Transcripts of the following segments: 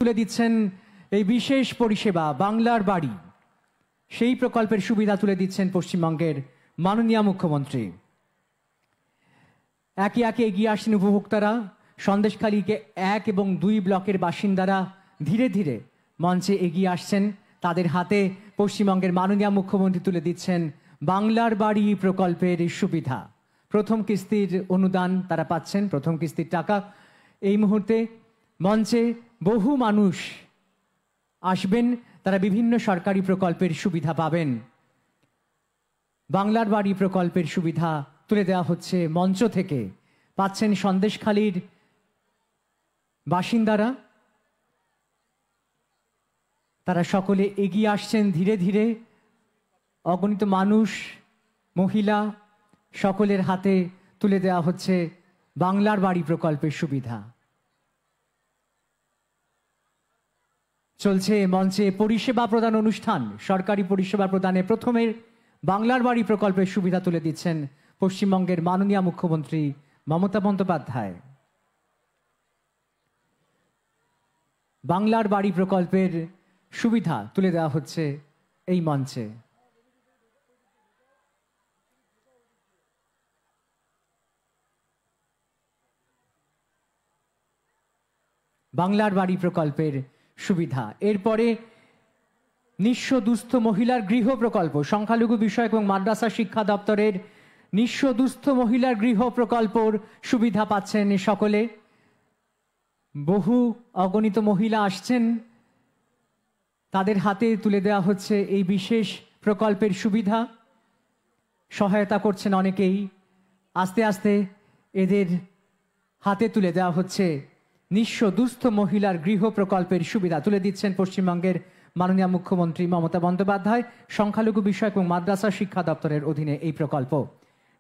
তুলে দিচ্ছেন এই বিশেষ পরিষেবা বাংলার বাড়ি, সেই প্রকল্পের সুবিধা তুলে দিচ্ছেন পশ্চিমবঙ্গের মাননীয় মুখ্যমন্ত্রী। একে একে এগিয়ে আসছেন উপভোক্তারা। সন্দেশখালীকে 1 এবং 2 ব্লকের বাসিন্দারা ধীরে ধীরে মঞ্চে এগিয়ে আসছেন। তাদের হাতে পশ্চিমবঙ্গের মাননীয় মুখ্যমন্ত্রী তুলে দিচ্ছেন বাংলার বাড়ি প্রকল্পের সুবিধা। প্রথম কিস্তির অনুদান তারা পাচ্ছেন, প্রথম কিস্তির টাকা। এই মুহূর্তে মঞ্চে বহু মানুষ আসবেন, তারা বিভিন্ন সরকারি প্রকল্পের সুবিধা পাবেন। বাংলার বাড়ি প্রকল্পের সুবিধা তুলে দেওয়া হচ্ছে মঞ্চ থেকে। পাচ্ছেন সন্দেশখালীর বাসিন্দারা, তারা সকলে এগিয়ে আসছেন ধীরে ধীরে। অগণিত মানুষ, মহিলা সকলের হাতে তুলে দেওয়া হচ্ছে বাংলার বাড়ি প্রকল্পের সুবিধা। চলছে মঞ্চে পরিষেবা প্রদান অনুষ্ঠান। সরকারি পরিষেবা প্রদানে প্রথমে বাংলার বাড়ি প্রকল্পের সুবিধা তুলে দিচ্ছেন পশ্চিমবঙ্গের মাননীয় মুখ্যমন্ত্রী মমতা বন্দ্যোপাধ্যায়। বাংলার বাড়ি প্রকল্পের সুবিধা তুলে দেওয়া হচ্ছে এই মঞ্চে। বাংলার বাড়ি প্রকল্পের সুবিধা। এরপরে নিঃস্ব দুস্থ মহিলার গৃহ প্রকল্প, সংখ্যালঘু বিষয়ক এবং মাদ্রাসা শিক্ষা দপ্তরের নিঃস্ব দুস্থ মহিলার গৃহ প্রকল্পর সুবিধা পাচ্ছেন সকলে। বহু অগণিত মহিলা আসছেন, তাদের হাতে তুলে দেওয়া হচ্ছে এই বিশেষ প্রকল্পের সুবিধা। সহায়তা করছেন অনেকেই। আস্তে আস্তে এদের হাতে তুলে দেওয়া হচ্ছে নিঃস্ব দুস্থ মহিলার গৃহ প্রকল্পের সুবিধা তুলে দিচ্ছেন পশ্চিমবঙ্গের মাননীয় মুখ্যমন্ত্রী মমতা বন্দ্যোপাধ্যায়। সংখ্যালঘু বিষয়ক এবং মাদ্রাসা শিক্ষা দপ্তরের অধীনে এই প্রকল্প,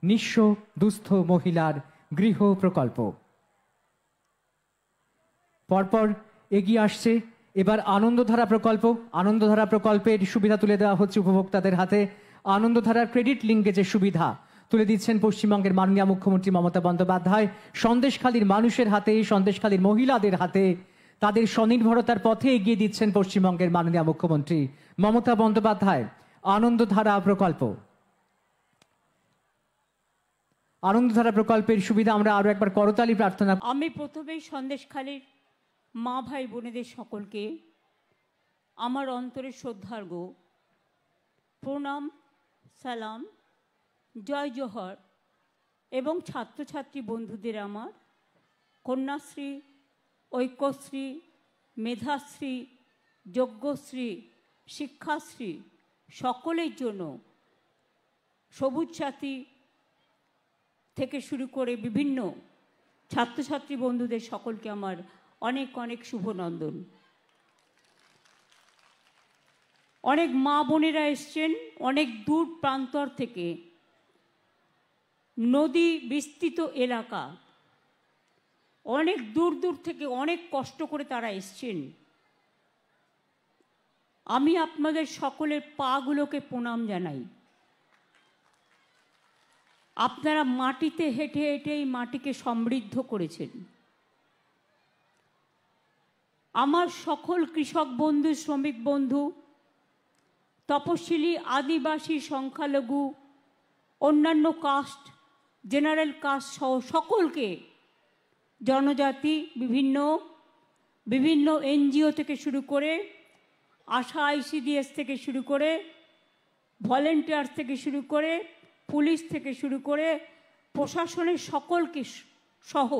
নিঃস্ব দুস্থ মহিলার গৃহ প্রকল্প। পরপর এগিয়ে আসছে এবার আনন্দধারা প্রকল্প। আনন্দধারা প্রকল্পের সুবিধা তুলে দেওয়া হচ্ছে উপভোক্তাদের হাতে। আনন্দধারার ক্রেডিট লিঙ্কেজের সুবিধা তুলে দিচ্ছেন পশ্চিমবঙ্গের মাননীয় মুখ্যমন্ত্রী মমতা বন্দ্যোপাধ্যায়। সন্দেশখালীর মানুষের হাতে, সন্দেশখালীর মহিলাদের হাতে তাদের স্বনির্ভরতার পথে এগিয়ে দিচ্ছেন পশ্চিমবঙ্গের মাননীয় মুখ্যমন্ত্রী মমতা বন্দ্যোপাধ্যায়। আনন্দধারা প্রকল্প, আনন্দধারা প্রকল্পের সুবিধা আমরা আরো একবার করতালি প্রার্থনা। আমি প্রথমেই সন্দেশখালীর মা ভাই বোনেদের সকলকে আমার অন্তরের শ্রদ্ধার্ঘ প্রণাম, সালাম, জয় জোহর এবং ছাত্রছাত্রী বন্ধুদের আমার কন্যাশ্রী, ঐক্যশ্রী, মেধাশ্রী, যজ্ঞশ্রী, শিক্ষাশ্রী সকলের জন্য, সবুজ সাথী থেকে শুরু করে বিভিন্ন ছাত্রছাত্রী বন্ধুদের সকলকে আমার অনেক অনেক শুভনন্দন। অনেক মা বোনেরা এসছেন অনেক দূর প্রান্তর থেকে, নদী বিস্তৃত এলাকা, অনেক দূর দূর থেকে অনেক কষ্ট করে তারা এসছেন। আমি আপনাদের সকলের পাগুলোকে প্রণাম জানাই। আপনারা মাটিতে হেঁটে হেঁটে এই মাটিকে সমৃদ্ধ করেছেন। আমার সকল কৃষক বন্ধু, শ্রমিক বন্ধু, তপশিলি, আদিবাসী, সংখ্যালঘু, অন্যান্য কাস্ট, জেনারেল কাস্ট সহ সকলকে, জনজাতি, বিভিন্ন এনজিও থেকে শুরু করে, আশা আইসিডিএস থেকে শুরু করে, ভলেন্টিয়ার্স থেকে শুরু করে, পুলিশ থেকে শুরু করে, প্রশাসনের সকলকে সহ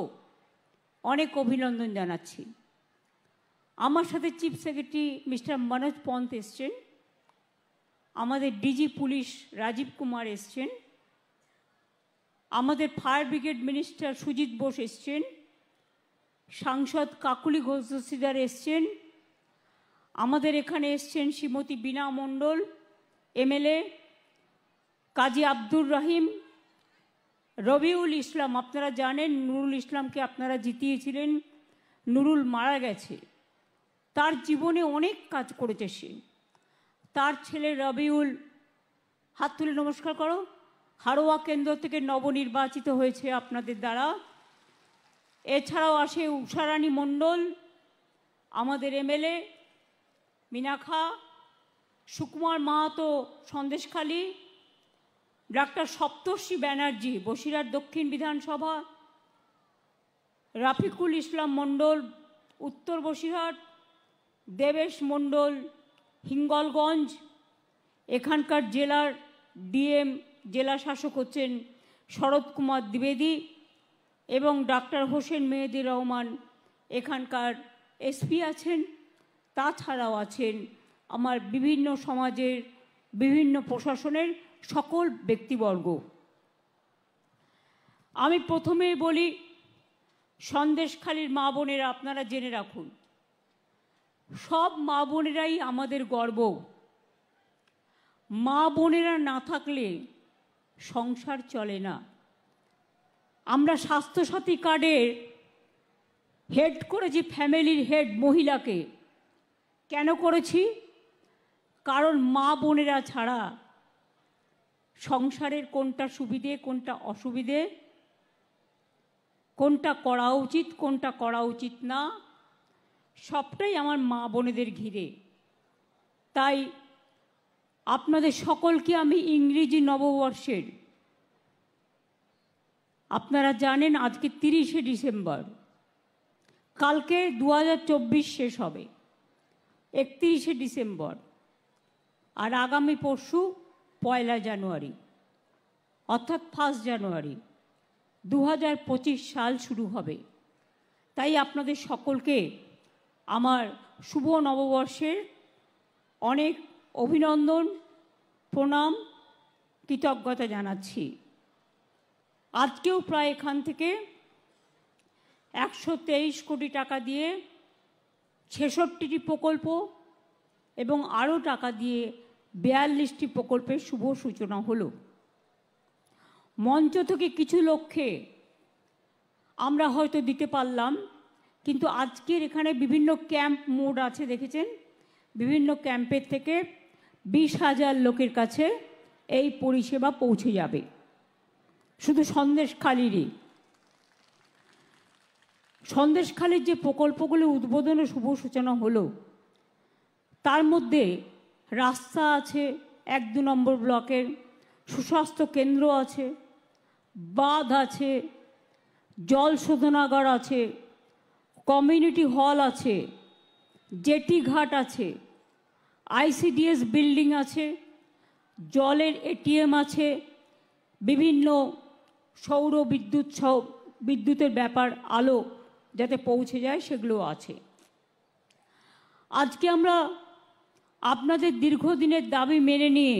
অনেক অভিনন্দন জানাচ্ছি। আমার সাথে chief secretary mister Manoj Pant এসছেন, আমাদের ডিজি পুলিশ রাজীব কুমার এসছেন, আমাদের fire brigade minister Sujit Bose এসছেন, সাংসদ কাকুলি ঘোষ দস্তিদার এসছেন, আমাদের এখানে এসছেন শ্রীমতী বীণা মণ্ডল এমএলএ, কাজী আব্দুর রহিম, রবিউল ইসলাম। আপনারা জানেন নুরুল ইসলামকে আপনারা জিতিয়েছিলেন, নুরুল মারা গেছে, তার জীবনে অনেক কাজ করেছে সে। তার ছেলে রবিউল, হাত তুলে নমস্কার করো, হারোয়া কেন্দ্র থেকে নবনির্বাচিত হয়েছে আপনাদের দ্বারা। এছাড়াও আসে উষারানী মণ্ডল, আমাদের এমএলএ মিনাখা, সুকুমার মাহাতো সন্দেশখালী, ডাক্তার সপ্তর্ষি ব্যানার্জি বসিরহাট দক্ষিণ বিধানসভা, রাফিকুল ইসলাম মণ্ডল উত্তর বসিরহাট, দেবেশ মণ্ডল হিঙ্গলগঞ্জ, এখানকার জেলার ডিএম জেলা শাসক হচ্ছেন শরৎ কুমার দ্বিবেদী এবং ডাক্তার হোসেন মেহেদি রহমান এখানকার এসপি আছেন। তাছাড়াও আছেন আমার বিভিন্ন সমাজের বিভিন্ন প্রশাসনের সকল ব্যক্তিবর্গ। আমি প্রথমেই বলি, সন্দেশখালীর মা বোনেরা আপনারা জেনে রাখুন, সব মা বোনেরাই আমাদের গর্ব। মা বোনেরা না থাকলে সংসার চলে না। আমরা স্বাস্থ্যসাথী কার্ডের হেড করেছি ফ্যামিলির হেড মহিলাকে। কেন করেছি? কারণ মা বোনেরা ছাড়া সংসারের কোনটা সুবিধে কোনটা অসুবিধে, কোনটা করা উচিত কোনটা করা উচিত না, সবটাই আমার মা বোনেদের ঘিরে। তাই আপনাদের সকলকে আমি ইংরেজি নববর্ষের, আপনারা জানেন আজকে 30শে ডিসেম্বর, কালকে 2024 শেষ হবে 31শে ডিসেম্বর, আর আগামী পরশু 1 জানুয়ারি অর্থাৎ 1 জানুয়ারি 2025 সাল শুরু হবে। তাই আপনাদের সকলকে আমার শুভ নববর্ষের অনেক অভিনন্দন, প্রণাম, কৃতজ্ঞতা জানাচ্ছি। আজকেও প্রায় এখান থেকে 123 কোটি টাকা দিয়ে 66টি প্রকল্প এবং আরও টাকা দিয়ে 42টি প্রকল্পের শুভ সূচনা হলো। মঞ্চ থেকে কিছু লক্ষ্যে আমরা হয়তো দিতে পারলাম, কিন্তু আজকের এখানে বিভিন্ন ক্যাম্প মোড আছে, দেখেছেন, বিভিন্ন ক্যাম্পের থেকে 20,000 লোকের কাছে এই পরিষেবা পৌঁছে যাবে। শুধু সন্দেশখালীরই, সন্দেশখালীর যে প্রকল্পগুলো উদ্বোধন ও শুভ সূচনা হলো, তার মধ্যে রাস্তা আছে 1-2 নম্বর ব্লকের, সুস্বাস্থ্য কেন্দ্র আছে, বাঁধ আছে, জল শোধনাগার আছে, কমিউনিটি হল আছে, জেটি ঘাট আছে, আইসিডিএস বিল্ডিং আছে, জলের এটিএম আছে, বিভিন্ন সৌর বিদ্যুতের ব্যাপার আলো যাতে পৌঁছে যায় সেগুলো আছে। আজকে আমরা আপনাদের দীর্ঘদিনের দাবি মেনে নিয়ে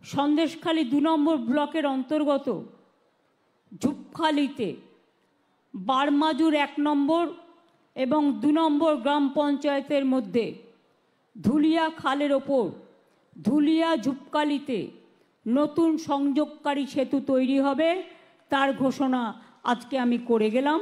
সন্দেশখালী 2 নম্বর ব্লকের অন্তর্গত ঝুপখালিতে বারমাজুর 1 নম্বর এবং 2 নম্বর গ্রাম পঞ্চায়েতের মধ্যে ধুলিয়া খালের ওপর ধুলিয়া ঝুপখালিতে নতুন সংযোগকারী সেতু তৈরি হবে, তার ঘোষণা আজকে আমি করে গেলাম।